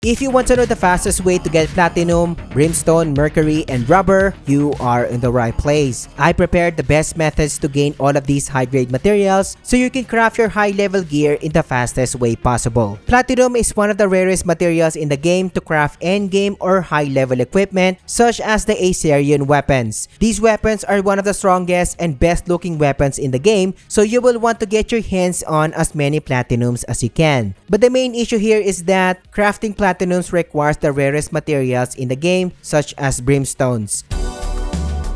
If you want to know the fastest way to get platinum, brimstone, mercury, and rubber, you are in the right place. I prepared the best methods to gain all of these high-grade materials so you can craft your high-level gear in the fastest way possible. Platinum is one of the rarest materials in the game to craft endgame or high-level equipment such as the Aeserion weapons. These weapons are one of the strongest and best-looking weapons in the game, so you will want to get your hands on as many platinums as you can. But the main issue here is that crafting platinums requires the rarest materials in the game, such as brimstones.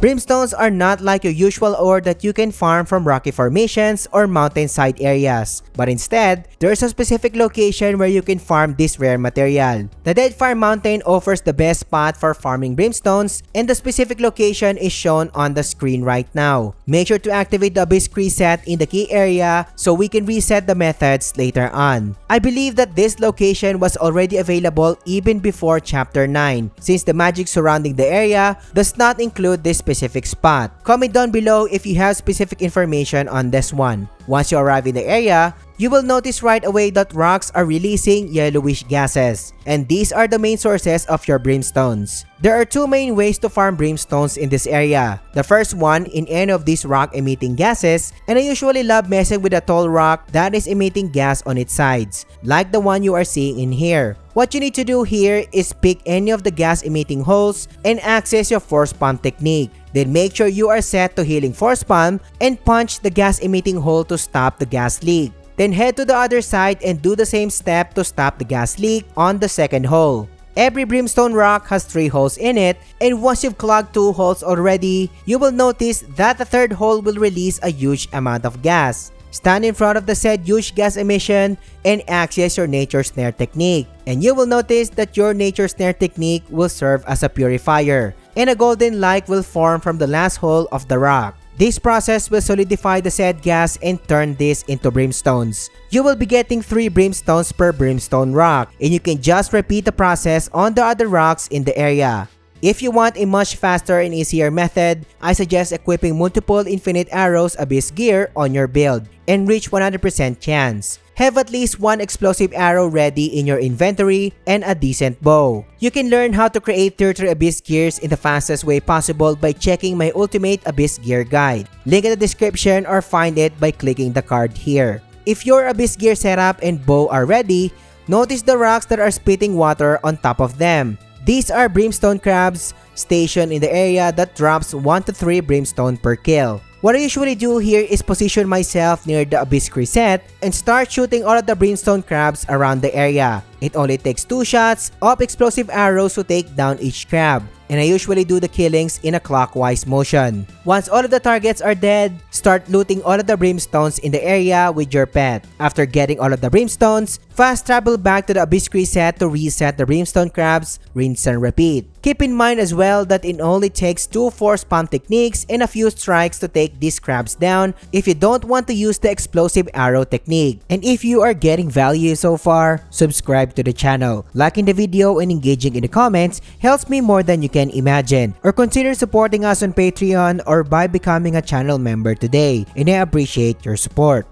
Brimstones are not like your usual ore that you can farm from rocky formations or mountainside areas, but instead, there's a specific location where you can farm this rare material. The Deadfire Mountain offers the best spot for farming brimstones, and the specific location is shown on the screen right now. Make sure to activate the Abyss reset in the key area so we can reset the methods later on. I believe that this location was already available even before Chapter 9, since the magic surrounding the area does not include this specific spot. Comment down below if you have specific information on this one. Once you arrive in the area, you will notice right away that rocks are releasing yellowish gases, and these are the main sources of your brimstones. There are two main ways to farm brimstones in this area. The first one in any of these rock emitting gases, and I usually love messing with a tall rock that is emitting gas on its sides, like the one you are seeing in here. What you need to do here is pick any of the gas emitting holes and access your force pump technique. Then make sure you are set to healing force pump and punch the gas emitting hole to stop the gas leak. Then head to the other side and do the same step to stop the gas leak on the second hole. Every brimstone rock has 3 holes in it, and once you've clogged 2 holes already, you will notice that the third hole will release a huge amount of gas. Stand in front of the said huge gas emission and access your nature snare technique. And you will notice that your nature snare technique will serve as a purifier, and a golden light will form from the last hole of the rock. This process will solidify the said gas and turn this into brimstones. You will be getting 3 brimstones per brimstone rock, and you can just repeat the process on the other rocks in the area. If you want a much faster and easier method, I suggest equipping multiple infinite arrows abyss gear on your build and reach 100% chance. Have at least 1 explosive arrow ready in your inventory and a decent bow. You can learn how to create tier 3 abyss gears in the fastest way possible by checking my ultimate abyss gear guide. Link in the description or find it by clicking the card here. If your abyss gear setup and bow are ready, notice the rocks that are spitting water on top of them. These are brimstone crabs stationed in the area that drops 1 to 3 brimstone per kill. What I usually do here is position myself near the abyss reset and start shooting all of the brimstone crabs around the area. It only takes 2 shots of explosive arrows to take down each crab, and I usually do the killings in a clockwise motion. Once all of the targets are dead, start looting all of the brimstones in the area with your pet. After getting all of the brimstones, fast travel back to the abyss reset to reset the brimstone crabs, rinse and repeat. Keep in mind as well that it only takes 2 force pump techniques and a few strikes to take these crabs down if you don't want to use the explosive arrow technique. And if you are getting value so far, subscribe to the channel. Liking the video and engaging in the comments helps me more than you can imagine. Or consider supporting us on Patreon or by becoming a channel member today, and I appreciate your support.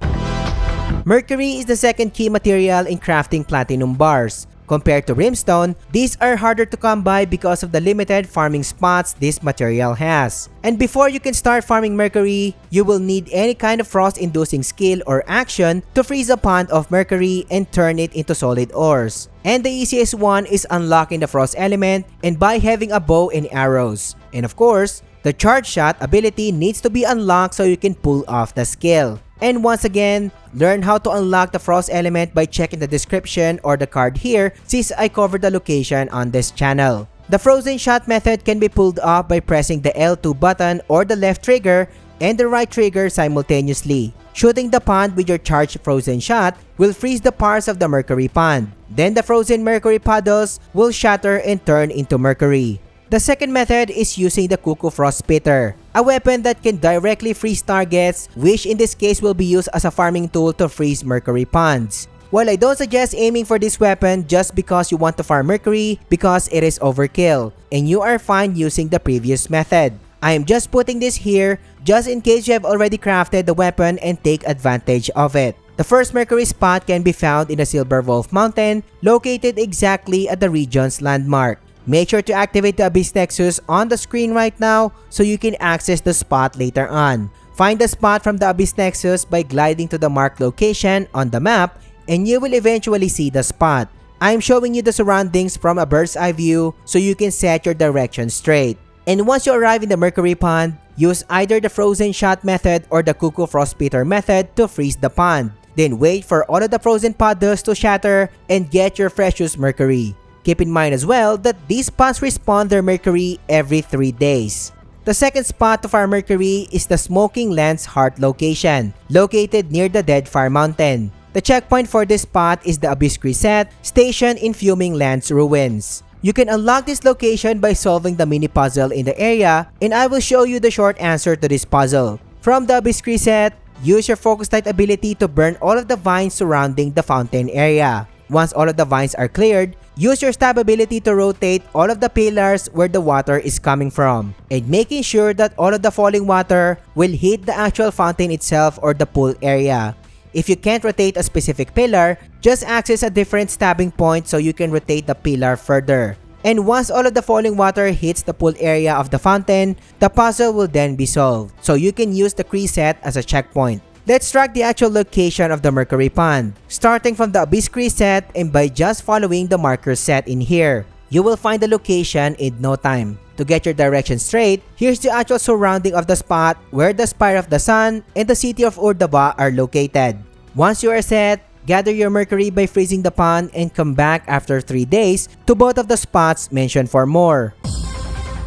Mercury is the second key material in crafting platinum bars. Compared to brimstone, these are harder to come by because of the limited farming spots this material has. And before you can start farming mercury, you will need any kind of frost-inducing skill or action to freeze a pond of mercury and turn it into solid ores. And the easiest one is unlocking the frost element and by having a bow and arrows. And of course, the charge shot ability needs to be unlocked so you can pull off the skill. And once again, learn how to unlock the frost element by checking the description or the card here since I covered the location on this channel. The frozen shot method can be pulled off by pressing the L2 button or the left trigger and the right trigger simultaneously. Shooting the pond with your charged frozen shot will freeze the parts of the mercury pond. Then the frozen mercury puddles will shatter and turn into mercury. The second method is using the Cuckoo Frost Spitter, a weapon that can directly freeze targets, which in this case will be used as a farming tool to freeze mercury ponds. While I don't suggest aiming for this weapon just because you want to farm mercury because it is overkill, and you are fine using the previous method. I am just putting this here just in case you have already crafted the weapon and take advantage of it. The first Mercury spot can be found in the Silver Wolf Mountain, located exactly at the region's landmark. Make sure to activate the Abyss Nexus on the screen right now so you can access the spot later on. Find the spot from the Abyss Nexus by gliding to the marked location on the map and you will eventually see the spot. I'm showing you the surroundings from a bird's eye view so you can set your direction straight. And once you arrive in the Mercury pond, use either the frozen shot method or the cuckoo frostbiter method to freeze the pond. Then wait for all of the frozen pod dust to shatter and get your precious Mercury. Keep in mind as well that these ponds respawn their Mercury every 3 days. The second spot to farm Mercury is the Smoking Lance Heart location, located near the Deadfire Mountain. The checkpoint for this spot is the Abyss Crescent, stationed in Fuming Lance Ruins. You can unlock this location by solving the mini puzzle in the area, and I will show you the short answer to this puzzle. From the Abyss Crescent, use your Focus Light ability to burn all of the vines surrounding the fountain area. Once all of the vines are cleared, use your stab ability to rotate all of the pillars where the water is coming from, and making sure that all of the falling water will hit the actual fountain itself or the pool area. If you can't rotate a specific pillar, just access a different stabbing point so you can rotate the pillar further. And once all of the falling water hits the pool area of the fountain, the puzzle will then be solved, so you can use the Crescent as a checkpoint. Let's track the actual location of the Mercury pond. Starting from the Abyss Crescent and by just following the markers set in here, you will find the location in no time. To get your direction straight, here's the actual surrounding of the spot where the Spire of the Sun and the city of Urdaba are located. Once you are set, gather your Mercury by freezing the pond and come back after 3 days to both of the spots mentioned for more.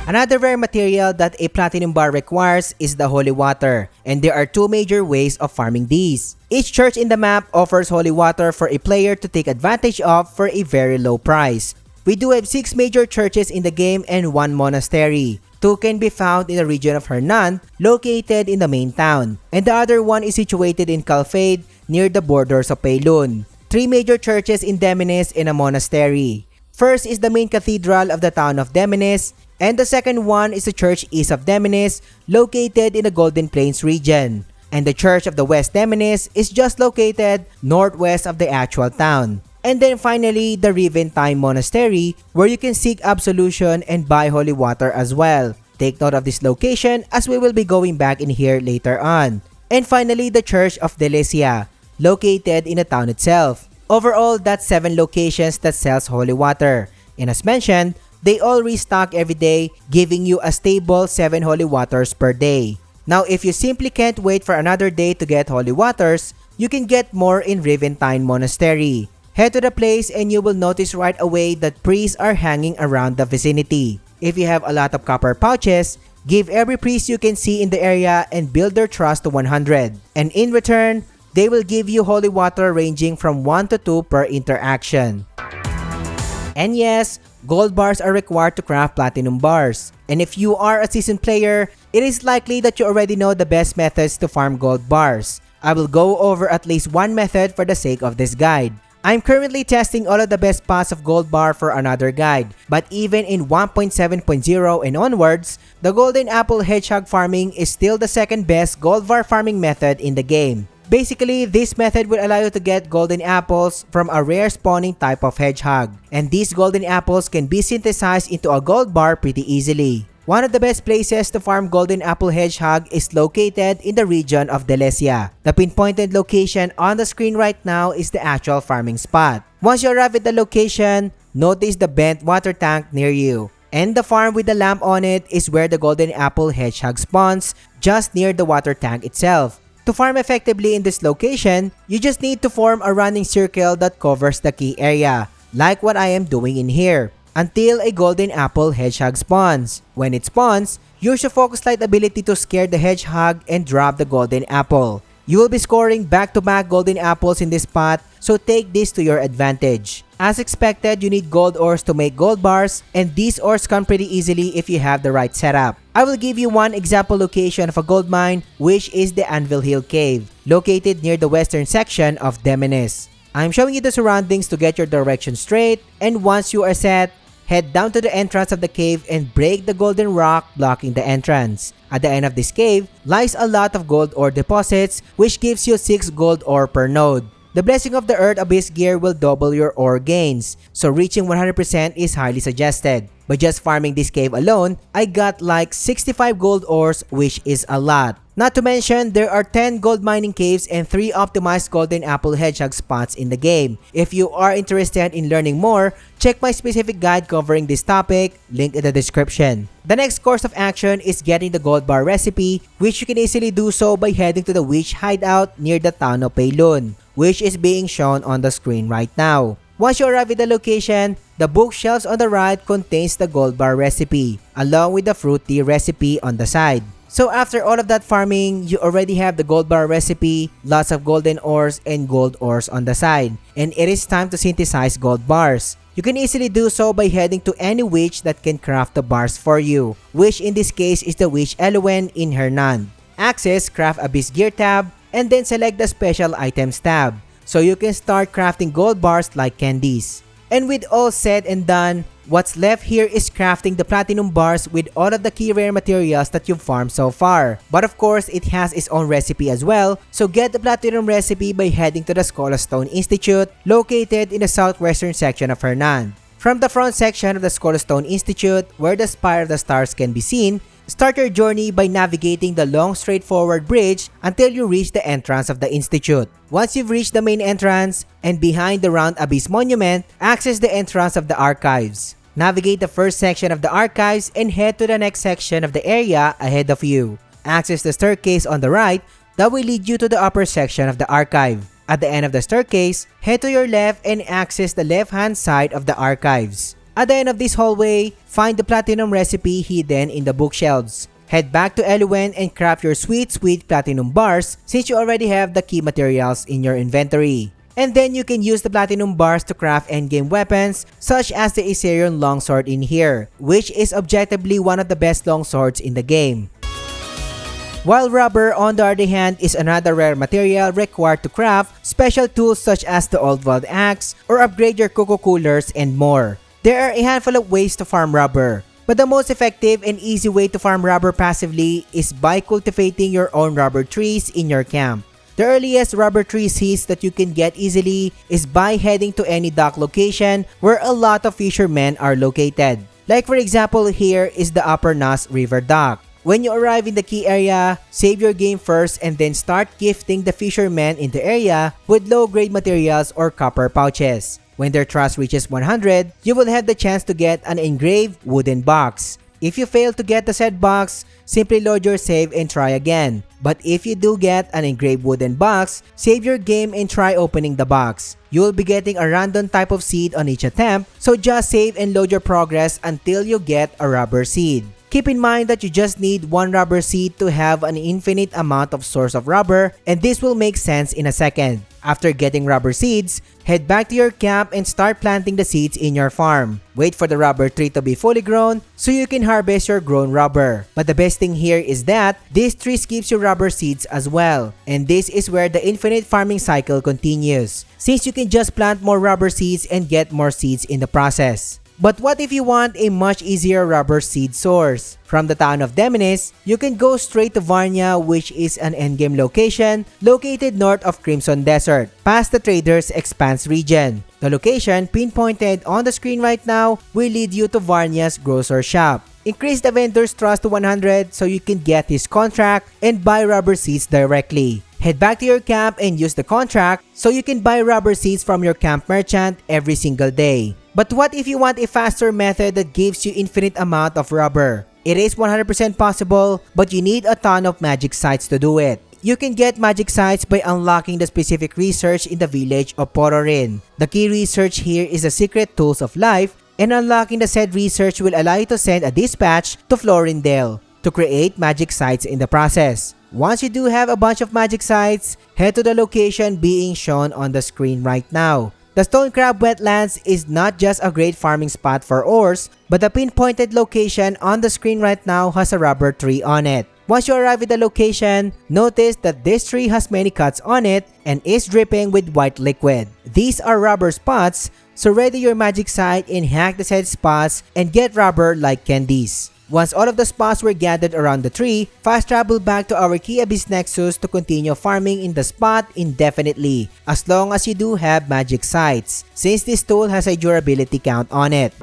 Another rare material that a platinum bar requires is the holy water, and there are 2 major ways of farming these. Each church in the map offers holy water for a player to take advantage of for a very low price. We do have 6 major churches in the game and 1 monastery. 2 can be found in the region of Hernan, located in the main town, and the other one is situated in Calfade, near the borders of Peilun. 3 major churches in Demenes and a monastery. First is the main cathedral of the town of Demenes, and the second one is the church east of Demenes, located in the Golden Plains region. And the church of the West Demenes is just located northwest of the actual town. And then finally, the Riventine Monastery, where you can seek absolution and buy holy water as well. Take note of this location as we will be going back in here later on. And finally, the Church of Delesia, located in the town itself. Overall, that's 7 locations that sells holy water. And as mentioned, they all restock every day, giving you a stable 7 holy waters per day. Now, if you simply can't wait for another day to get holy waters, you can get more in Riventine Monastery. Head to the place and you will notice right away that priests are hanging around the vicinity. If you have a lot of copper pouches, give every priest you can see in the area and build their trust to 100. And in return, they will give you holy water ranging from 1 to 2 per interaction. And yes, gold bars are required to craft platinum bars. And if you are a seasoned player, it is likely that you already know the best methods to farm gold bars. I will go over at least one method for the sake of this guide. I'm currently testing all of the best spots of gold bar for another guide, but even in 1.7.0 and onwards, the golden apple hedgehog farming is still the second best gold bar farming method in the game. Basically, this method will allow you to get golden apples from a rare spawning type of hedgehog, and these golden apples can be synthesized into a gold bar pretty easily. One of the best places to farm golden apple hedgehog is located in the region of Delesia. The pinpointed location on the screen right now is the actual farming spot. Once you arrive at the location, notice the bent water tank near you. And the farm with the lamp on it is where the golden apple hedgehog spawns, just near the water tank itself. To farm effectively in this location, you just need to form a running circle that covers the key area, like what I am doing in here, until a golden apple hedgehog spawns. When it spawns, use your Focus Light ability to scare the hedgehog and drop the golden apple. You will be scoring back-to-back golden apples in this spot, so take this to your advantage. As expected, you need gold ores to make gold bars, and these ores come pretty easily if you have the right setup. I will give you one example location of a gold mine, which is the Anvil Hill Cave, located near the western section of Demenes. I'm showing you the surroundings to get your direction straight, and once you are set, head down to the entrance of the cave and break the golden rock blocking the entrance. At the end of this cave lies a lot of gold ore deposits, which gives you 6 gold ore per node. The Blessing of the Earth Abyss gear will double your ore gains, so reaching 100% is highly suggested. By just farming this cave alone, I got like 65 gold ores, which is a lot. Not to mention, there are 10 gold mining caves and 3 optimized golden apple hedgehog spots in the game. If you are interested in learning more, check my specific guide covering this topic, link in the description. The next course of action is getting the gold bar recipe, which you can easily do so by heading to the witch hideout near the town of Peilun, which is being shown on the screen right now. Once you arrive at the location, the bookshelves on the right contains the gold bar recipe, along with the fruit tea recipe on the side. So after all of that farming, you already have the gold bar recipe, lots of golden ores and gold ores on the side, and it is time to synthesize gold bars. You can easily do so by heading to any witch that can craft the bars for you, which in this case is the witch Elowen in Hernan. Access Craft Abyss Gear tab, and then select the Special Items tab, so you can start crafting gold bars like candies. And with all said and done, what's left here is crafting the platinum bars with all of the key rare materials that you've farmed so far. But of course, it has its own recipe as well, so get the platinum recipe by heading to the Stone Institute, located in the southwestern section of Hernan. From the front section of the Stone Institute, where the Spire of the Stars can be seen, start your journey by navigating the long straightforward bridge until you reach the entrance of the Institute. Once you've reached the main entrance and behind the round Abyss Monument, access the entrance of the Archives. Navigate the first section of the Archives and head to the next section of the area ahead of you. Access the staircase on the right that will lead you to the upper section of the Archive. At the end of the staircase, head to your left and access the left-hand side of the Archives. At the end of this hallway, find the platinum recipe hidden in the bookshelves. Head back to Elowen and craft your sweet platinum bars since you already have the key materials in your inventory. And then you can use the platinum bars to craft endgame weapons such as the Aeserion longsword in here, which is objectively one of the best longswords in the game. While rubber, on the other hand, is another rare material required to craft special tools such as the Old World Axe or upgrade your Cuckoo Coolers and more. There are a handful of ways to farm rubber, but the most effective and easy way to farm rubber passively is by cultivating your own rubber trees in your camp. The earliest rubber tree seeds that you can get easily is by heading to any dock location where a lot of fishermen are located. Like for example, here is the Upper Nas River dock. When you arrive in the key area, save your game first and then start gifting the fishermen in the area with low-grade materials or copper pouches. When their trust reaches 100, you will have the chance to get an engraved wooden box. If you fail to get the said box, simply load your save and try again. But if you do get an engraved wooden box, save your game and try opening the box. You will be getting a random type of seed on each attempt, so just save and load your progress until you get a rubber seed. Keep in mind that you just need one rubber seed to have an infinite amount of source of rubber, and this will make sense in a second. After getting rubber seeds, head back to your camp and start planting the seeds in your farm. Wait for the rubber tree to be fully grown so you can harvest your grown rubber. But the best thing here is that this tree gives you rubber seeds as well. And this is where the infinite farming cycle continues, since you can just plant more rubber seeds and get more seeds in the process. But what if you want a much easier rubber seed source? From the town of Demenis, you can go straight to Varnia, which is an endgame location located north of Crimson Desert, past the Traders Expanse region. The location, pinpointed on the screen right now, will lead you to Varnia's grocer shop. Increase the vendor's trust to 100 so you can get his contract and buy rubber seeds directly. Head back to your camp and use the contract so you can buy rubber seeds from your camp merchant every single day. But what if you want a faster method that gives you infinite amount of rubber? It is 100% possible, but you need a ton of magic sites to do it. You can get magic sites by unlocking the specific research in the village of Pororin. The key research here is the secret tools of life, and unlocking the said research will allow you to send a dispatch to Florindale to create magic sites in the process. Once you do have a bunch of magic sites, head to the location being shown on the screen right now. The Stone Crab Wetlands is not just a great farming spot for ores, but the pinpointed location on the screen right now has a rubber tree on it. Once you arrive at the location, notice that this tree has many cuts on it and is dripping with white liquid. These are rubber spots, So ready your magic site and hack the said spots and get rubber like candies. Once all of the spots were gathered around the tree, fast travel back to our key abyss nexus to continue farming in the spot indefinitely, as long as you do have magic sites, since this tool has a durability count on it.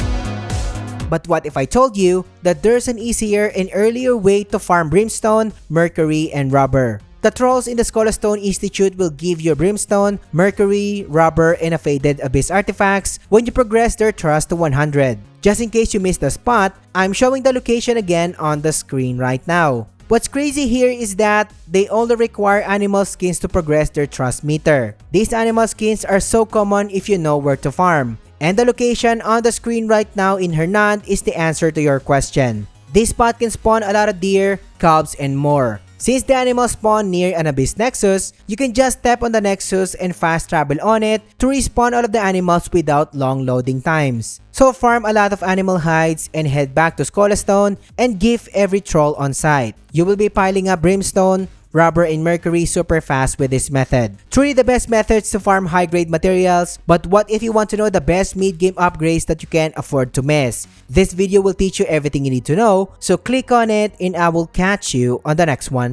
But what if I told you that there's an easier and earlier way to farm Brimstone, Mercury, and Rubber? The trolls in the Skullstone Institute will give you Brimstone, Mercury, Rubber, and a Faded Abyss artifacts when you progress their trust to 100. Just in case you missed the spot, I'm showing the location again on the screen right now. What's crazy here is that they only require animal skins to progress their trust meter. These animal skins are so common if you know where to farm. And the location on the screen right now in Hernand is the answer to your question. This spot can spawn a lot of deer, cubs, and more. Since the animals spawn near an abyss nexus, you can just tap on the nexus and fast travel on it to respawn all of the animals without long loading times. So farm a lot of animal hides and head back to Skullstone and gift every troll on site. You will be piling up Brimstone, Rubber, and Mercury super fast with this method. Truly the best methods to farm high grade materials, but what if you want to know the best mid game upgrades that you can't afford to miss? This video will teach you everything you need to know, so click on it and I will catch you on the next one.